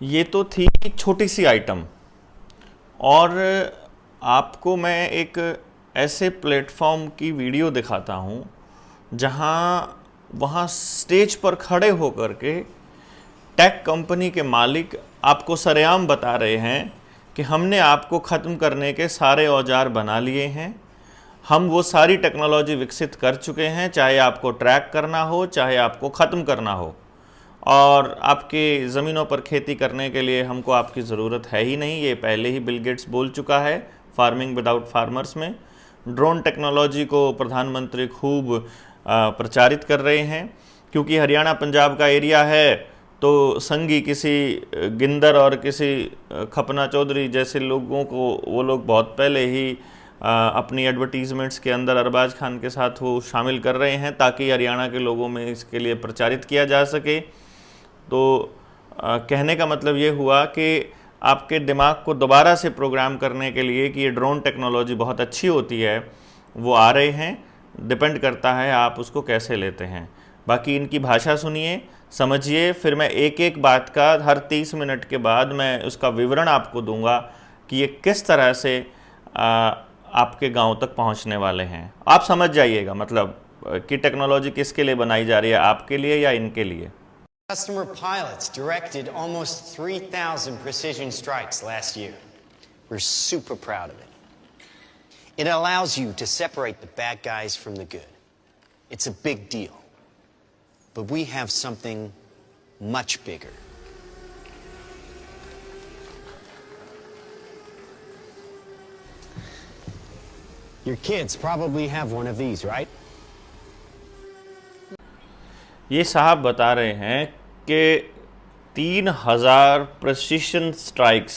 ये तो थी छोटी सी आइटम। और आपको मैं एक ऐसे प्लेटफॉर्म की वीडियो दिखाता हूँ जहाँ वहाँ स्टेज पर खड़े होकर के टेक कंपनी के मालिक आपको सरेआम बता रहे हैं कि हमने आपको ख़त्म करने के सारे औजार बना लिए हैं, हम वो सारी टेक्नोलॉजी विकसित कर चुके हैं, चाहे आपको ट्रैक करना हो, चाहे आपको ख़त्म करना हो, और आपकी ज़मीनों पर खेती करने के लिए हमको आपकी ज़रूरत है ही नहीं। ये पहले ही बिल गेट्स बोल चुका है फार्मिंग विदाउट फार्मर्स में। ड्रोन टेक्नोलॉजी को प्रधानमंत्री खूब प्रचारित कर रहे हैं, क्योंकि हरियाणा पंजाब का एरिया है तो संगी किसी गिंदर और किसी खपना चौधरी जैसे लोगों को वो लोग बहुत पहले ही अपनी एडवर्टीज़मेंट्स के अंदर अरबाज खान के साथ वो शामिल कर रहे हैं ताकि हरियाणा के लोगों में इसके लिए प्रचारित किया जा सके। तो कहने का मतलब ये हुआ कि आपके दिमाग को दोबारा से प्रोग्राम करने के लिए कि ये ड्रोन टेक्नोलॉजी बहुत अच्छी होती है, वो आ रहे हैं। डिपेंड करता है आप उसको कैसे लेते हैं। बाकी इनकी भाषा सुनिए, समझिए, फिर मैं एक एक बात का हर 30 मिनट के बाद मैं उसका विवरण आपको दूंगा कि ये किस तरह से आपके गांव तक पहुंचने वाले हैं। आप समझ जाइएगा मतलब कि टेक्नोलॉजी किसके लिए बनाई जा रही है, आपके लिए या इनके लिए। Customer pilots directed almost 3,000 precision strikes last year. We're super proud of it. It allows you to separate the bad guys from the good. It's a big deal. But we have something much bigger. Your kids probably have one of these, right? ये साहब बता रहे हैं कि 3,000 precision strikes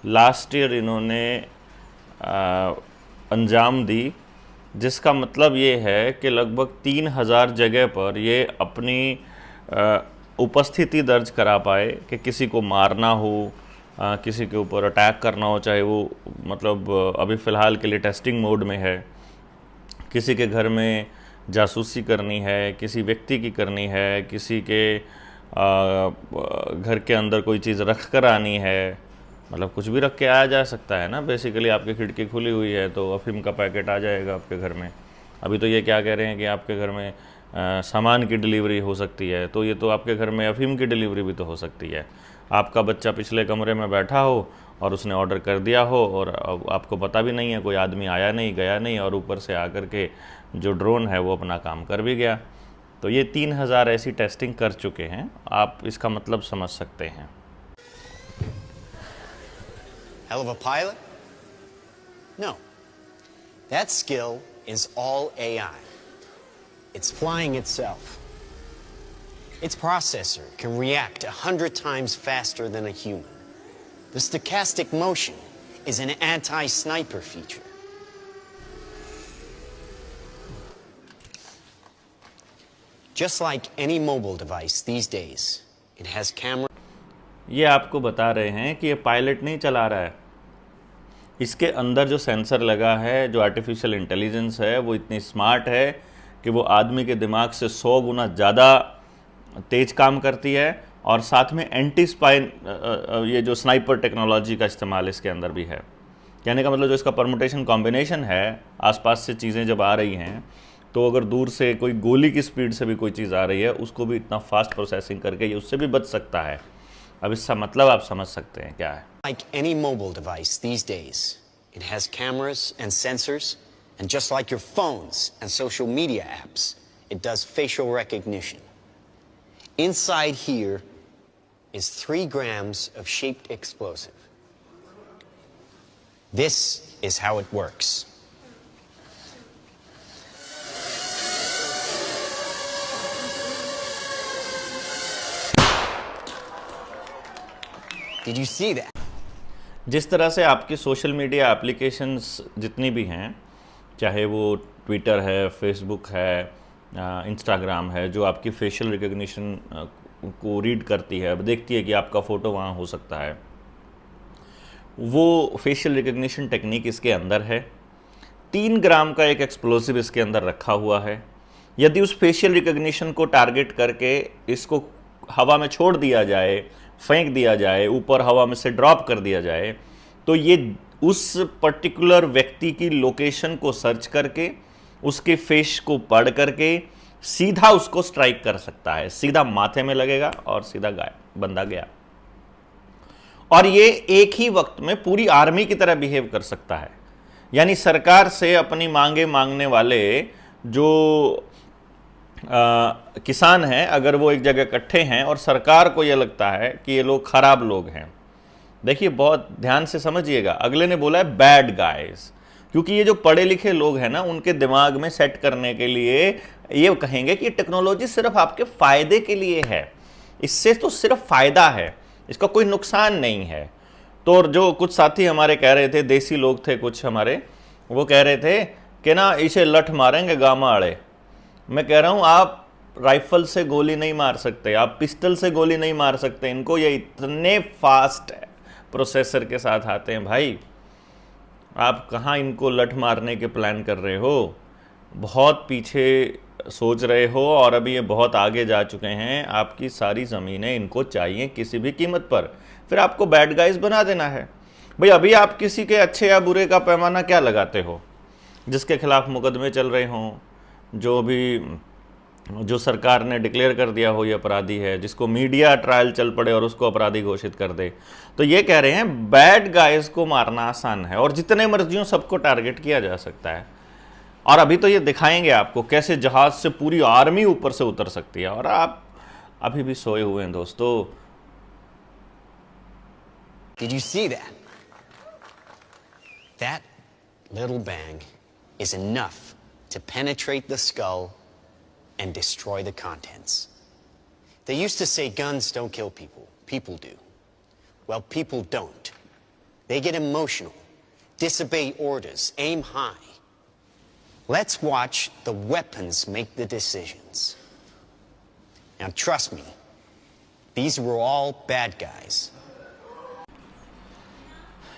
last year इन्होंने अंजाम दी, जिसका मतलब ये है कि लगभग 3,000 जगह पर ये अपनी उपस्थिति दर्ज करा पाए कि किसी को मारना हो, किसी के ऊपर अटैक करना हो, चाहे वो मतलब अभी फ़िलहाल के लिए टेस्टिंग मोड में है, किसी के घर में जासूसी करनी है, किसी व्यक्ति की करनी है, किसी के घर के अंदर कोई चीज़ रख कर आनी है, मतलब कुछ भी रख के आया जा सकता है ना। बेसिकली आपकी खिड़की खुली हुई है तो अफीम का पैकेट आ जाएगा आपके घर में। अभी तो ये क्या कह रहे हैं कि आपके घर में सामान की डिलीवरी हो सकती है, तो ये तो आपके घर में अफीम की डिलीवरी भी तो हो सकती है। आपका बच्चा पिछले कमरे में बैठा हो और उसने ऑर्डर कर दिया हो और आपको पता भी नहीं है, कोई आदमी आया नहीं गया नहीं, और ऊपर से आकर के जो ड्रोन है वो अपना काम कर भी गया। तो ये 3,000 ऐसी टेस्टिंग कर चुके हैं, आप इसका मतलब समझ सकते हैं। Hell of a pilot? No. That skill is all AI. It's flying itself. Its processor can react 100 times faster than a human. The stochastic motion is an anti-sniper feature. Just like any mobile device these days, it has camera. ये आपको बता रहे हैं कि ये pilot नहीं चला रहा है, इसके अंदर जो सेंसर लगा है, जो आर्टिफिशियल इंटेलिजेंस है, वो इतनी स्मार्ट है कि वो आदमी के दिमाग से 100 गुना ज़्यादा तेज काम करती है, और साथ में एंटी स्पाइन ये जो स्नाइपर टेक्नोलॉजी का इस्तेमाल इसके अंदर भी है। कहने का मतलब जो इसका परमुटेशन कॉम्बिनेशन है, आसपास से चीज़ें जब आ रही हैं तो अगर दूर से कोई गोली की स्पीड से भी कोई चीज़ आ रही है, उसको भी इतना फास्ट प्रोसेसिंग करके ये उससे भी बच सकता है। अब इसका मतलब आप समझ सकते हैं क्या है। Like any mobile device these days, it has cameras and sensors, and just like your phones and social media apps, it does facial recognition. Inside here is 3 grams of shaped explosive. This is how it works. Did you see that? जिस तरह से आपकी social media applications जितनी भी हैं, चाहे वो Twitter है, फेसबुक है, इंस्टाग्राम है, जो आपकी फेशियल रिकग्निशन को रीड करती है, देखती है कि आपका फ़ोटो वहाँ हो सकता है, वो फेशियल रिकग्निशन टेक्निक इसके अंदर है। 3 ग्राम का एक एक्सप्लोसिव इसके अंदर रखा हुआ है। यदि उस फेशियल रिकग्निशन को टारगेट करके इसको हवा में छोड़ दिया जाए, फेंक दिया जाए, ऊपर हवा में से ड्रॉप कर दिया जाए, तो ये उस पर्टिकुलर व्यक्ति की लोकेशन को सर्च करके, उसके फेस को पढ़ करके सीधा उसको स्ट्राइक कर सकता है, सीधा माथे में लगेगा और सीधा बंदा गया। और ये एक ही वक्त में पूरी आर्मी की तरह बिहेव कर सकता है। यानी सरकार से अपनी मांगे मांगने वाले जो किसान हैं, अगर वो एक जगह इकट्ठे हैं और सरकार को ये लगता है कि ये लोग खराब लोग हैं, देखिए बहुत ध्यान से समझिएगा, अगले ने बोला है बैड गाइज, क्योंकि ये जो पढ़े लिखे लोग हैं ना, उनके दिमाग में सेट करने के लिए ये कहेंगे कि टेक्नोलॉजी सिर्फ आपके फायदे के लिए है, इससे तो सिर्फ फायदा है, इसका कोई नुकसान नहीं है। तो जो कुछ साथी हमारे कह रहे थे, देसी लोग थे कुछ हमारे, वो कह रहे थे कि ना इसे लठ मारेंगे गामा आड़े। मैं कह रहा हूँ आप राइफल से गोली नहीं मार सकते, आप पिस्टल से गोली नहीं मार सकते इनको, ये इतने फास्ट प्रोसेसर के साथ आते हैं भाई, आप कहाँ इनको लठ मारने के प्लान कर रहे हो, बहुत पीछे सोच रहे हो और अभी ये बहुत आगे जा चुके हैं। आपकी सारी ज़मीनें इनको चाहिए किसी भी कीमत पर, फिर आपको बैड गाइज बना देना है। भाई अभी आप किसी के अच्छे या बुरे का पैमाना क्या लगाते हो? जिसके खिलाफ मुकदमे चल रहे हों, जो सरकार ने डिक्लेयर कर दिया हो ये अपराधी है, जिसको मीडिया ट्रायल चल पड़े और उसको अपराधी घोषित कर दे, तो ये कह रहे हैं बैड गाइज को मारना आसान है और जितने मर्जियों सबको टारगेट किया जा सकता है। और अभी तो ये दिखाएंगे आपको कैसे जहाज से पूरी आर्मी ऊपर से उतर सकती है, और आप अभी भी सोए हुए हैं दोस्तों। Did you see that? That little bang is enough to penetrate the skull and destroy the contents. They used to say guns don't kill people, people do. Well, people don't. They get emotional, disobey orders, aim high. Let's watch the weapons make the decisions. Now, trust me, these were all bad guys.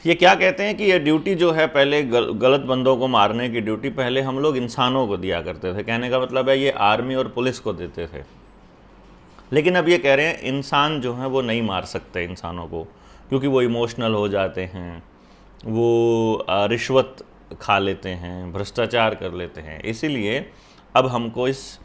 ये क्या कहते हैं कि ये duty जो है, पहले गलत बंदों को मारने की ड्यूटी पहले हम लोग इंसानों को दिया करते थे। कहने का मतलब है ये आर्मी और पुलिस को देते थे, लेकिन अब ये कह रहे हैं इंसान जो है वो नहीं मार सकते इंसानों को, क्योंकि वो इमोशनल हो जाते हैं, वो रिश्वत खा लेते हैं, भ्रष्टाचार कर लेते हैं। इसीलिए अब हमको इस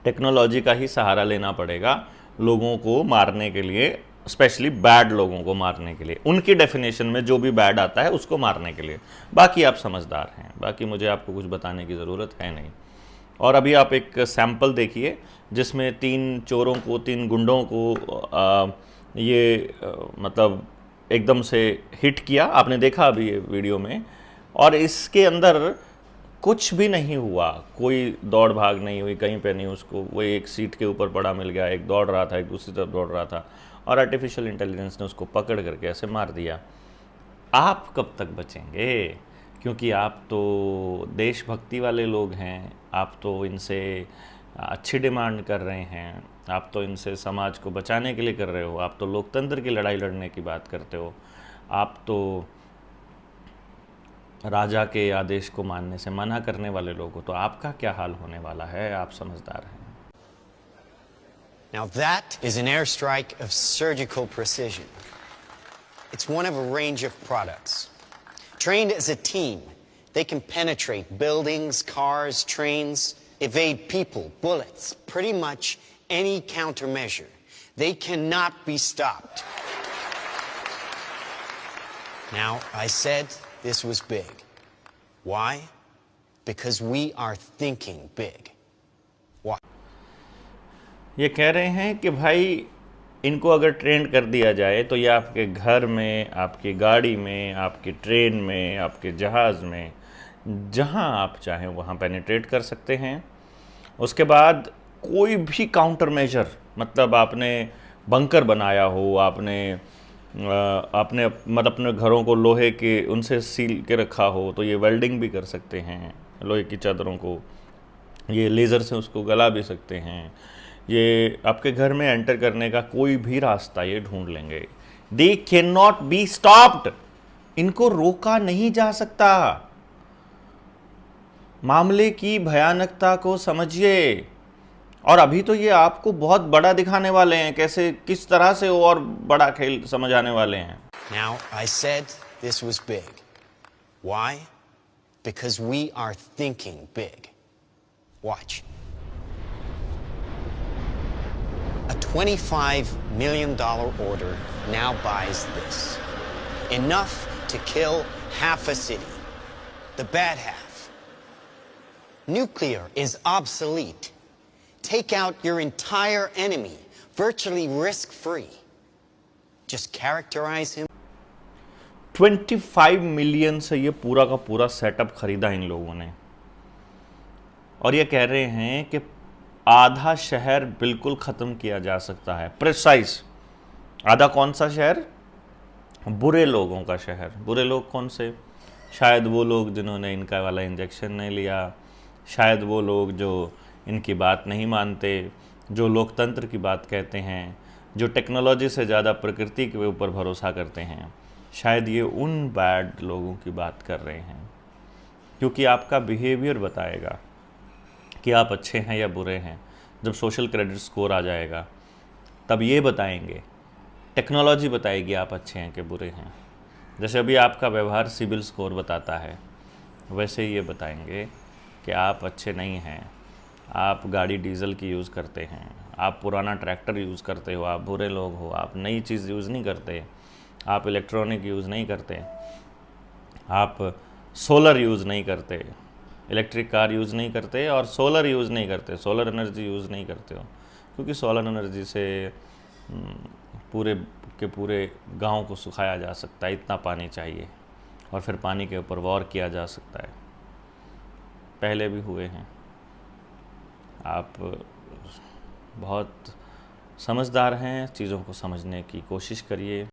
टेक्नोलॉजी का ही सहारा लेना पड़ेगा लोगों को मारने के लिए, स्पेशली बैड लोगों को मारने के लिए। उनकी डेफिनेशन में जो भी बैड आता है उसको मारने के लिए। बाकी आप समझदार हैं, बाकी मुझे आपको कुछ बताने की ज़रूरत है नहीं। और अभी आप एक सैंपल देखिए जिसमें 3 चोरों को, 3 गुंडों को मतलब एकदम से हिट किया। आपने देखा अभी ये वीडियो में, और इसके अंदर कुछ भी नहीं हुआ, कोई दौड़ भाग नहीं हुई कहीं पे नहीं, उसको वो एक सीट के ऊपर पड़ा मिल गया, एक दौड़ रहा था, एक दूसरी तरफ दौड़ रहा था, और आर्टिफिशियल इंटेलिजेंस ने उसको पकड़ करके ऐसे मार दिया। आप कब तक बचेंगे? क्योंकि आप तो देशभक्ति वाले लोग हैं, आप तो इनसे अच्छी डिमांड कर रहे हैं, आप तो इनसे समाज को बचाने के लिए कर रहे हो, आप तो लोकतंत्र की लड़ाई लड़ने की बात करते हो, आप तो राजा के आदेश को मानने से मना करने वाले लोग हो, तो आपका क्या हाल होने वाला है? आप समझदार हैं। Now that is an airstrike of surgical precision. It's one of a range of products. Trained as a team, they can penetrate buildings, cars, trains, evade people, bullets, pretty much any countermeasure. They cannot be stopped. Now, I said this was big. Why? Because we are thinking big. Why? ये कह रहे हैं कि भाई इनको अगर trend कर दिया जाए तो ये आपके घर में, आपकी गाड़ी में, आपकी ट्रेन में, आपके जहाज़ में, जहां आप चाहें वहां पेनिट्रेट कर सकते हैं। उसके बाद कोई भी काउंटर मेजर, मतलब आपने बंकर बनाया हो, आपने मतलब अपने घरों को लोहे के उनसे सील के रखा हो, तो ये वेल्डिंग भी कर सकते हैं लोहे की चादरों को, ये लेज़र से उसको गला भी सकते हैं। ये आपके घर में एंटर करने का कोई भी रास्ता ये ढूंढ लेंगे। They can not be stopped, इनको रोका नहीं जा सकता। मामले की भयानकता को समझिए, और अभी तो ये आपको बहुत बड़ा दिखाने वाले हैं, कैसे किस तरह से और बड़ा खेल समझ आने वाले हैं। Now, I said this was big. Why? Because we are thinking big. Watch. A $25 million order now buys this. Enough to kill half a city. The bad half. Nuclear is obsolete. Take out your entire enemy, virtually risk-free. Just characterize him. 25 million से ये पूरा का पूरा setup खरीदा इन लोगों ने, और ये कह रहे हैं कि आधा शहर बिल्कुल ख़त्म किया जा सकता है। प्रिसाइज आधा। कौन सा शहर? बुरे लोगों का शहर। बुरे लोग कौन से? शायद वो लोग जिन्होंने इनका वाला इंजेक्शन नहीं लिया, शायद वो लोग जो इनकी बात नहीं मानते, जो लोकतंत्र की बात कहते हैं, जो टेक्नोलॉजी से ज़्यादा प्रकृति के ऊपर भरोसा करते हैं, शायद ये उन बैड लोगों की बात कर रहे हैं। क्योंकि आपका बिहेवियर बताएगा कि आप अच्छे हैं या बुरे हैं। जब सोशल क्रेडिट स्कोर आ जाएगा तब ये बताएंगे, टेक्नोलॉजी बताएगी आप अच्छे हैं कि बुरे हैं। जैसे अभी आपका व्यवहार सिबिल स्कोर बताता है, वैसे ही ये बताएंगे कि आप अच्छे नहीं हैं, आप गाड़ी डीजल की यूज़ करते हैं, आप पुराना ट्रैक्टर यूज़ करते हो, आप बुरे लोग हो, आप नई चीज़ यूज़ नहीं करते, आप इलेक्ट्रॉनिक यूज़ नहीं करते, आप सोलर यूज़ नहीं करते, इलेक्ट्रिक कार यूज़ नहीं करते और सोलर यूज़ नहीं करते, सोलर एनर्जी यूज़ नहीं करते हो। क्योंकि सोलर एनर्जी से पूरे के पूरे गांव को सुखाया जा सकता है, इतना पानी चाहिए, और फिर पानी के ऊपर वॉर किया जा सकता है। पहले भी हुए हैं। आप बहुत समझदार हैं, चीज़ों को समझने की कोशिश करिए।